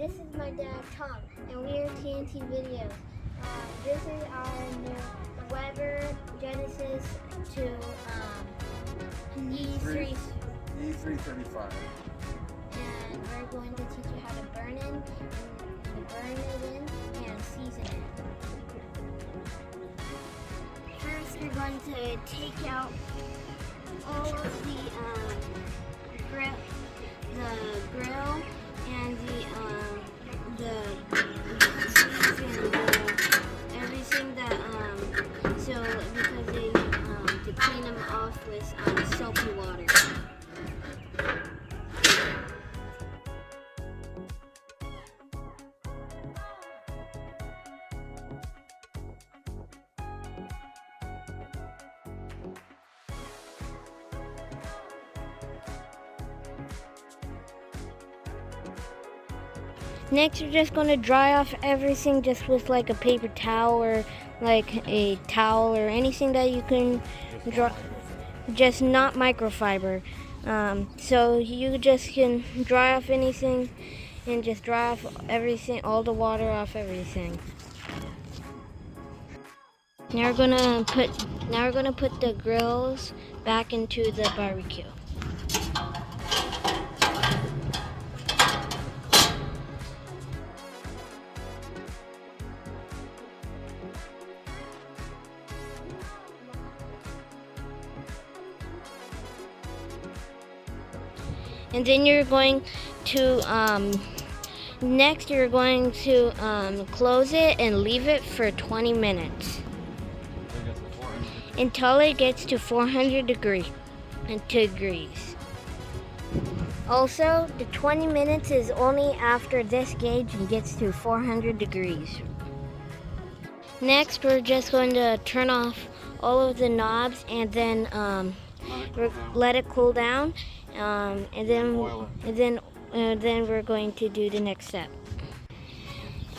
This is my dad, Tom, and we are TNT Videos. This is our new Weber Genesis to E335. And we're going to teach you how to burn it in and season it. First, you're going to take out all of the grill and the seeds and everything that so because they to clean them off with soapy water. Next, you're just going to dry off everything just with like a paper towel or like a towel or anything that you can dry, just not microfiber. So you just can dry off anything and just dry off everything, all the water off everything. Now we're gonna put the grills back into the barbecue. And then you're going to, next you're going to close it and leave it for 20 minutes. Until it gets to 400 degrees. Also, the 20 minutes is only after this gauge gets to 400 degrees. Next, we're just going to turn off all of the knobs and then let it cool down. And then we're going to do the next step.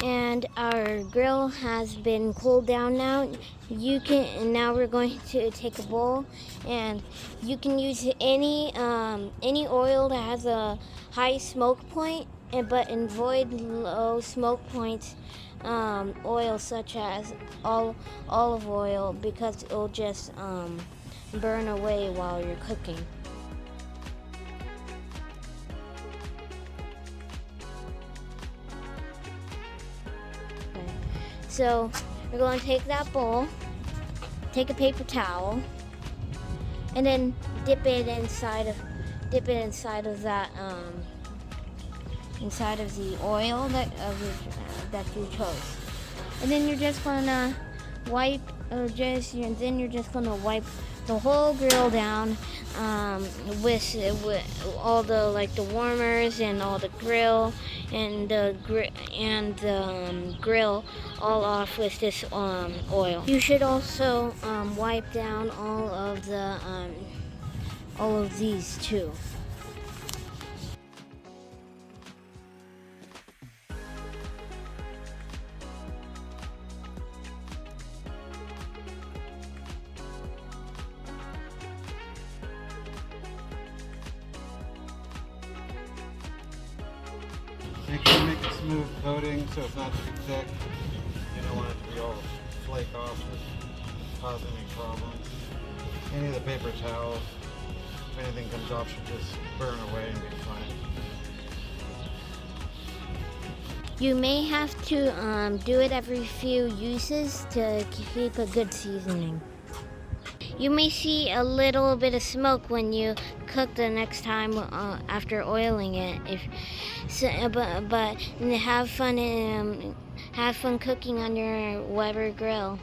And our grill has been cooled down now. Now we're going to take a bowl, and you can use any oil that has a high smoke point, but avoid low smoke points oil such as olive oil, because it will just burn away while you're cooking. So we're going to take that bowl, take a paper towel, and then dip it inside of that inside of the oil that you chose. And then you're just gonna wipe the whole grill down with all the the warmers and all the grill and the grill all off with this oil. You should also wipe down all of these too. Make a smooth coating so it's not too thick. You don't want it to be all flake off and cause any problems. Any of the paper towel, if anything comes off, should just burn away and be fine. You may have to do it every few uses to keep a good seasoning. You may see a little bit of smoke when you cook the next time after oiling it. But have fun cooking on your Weber grill.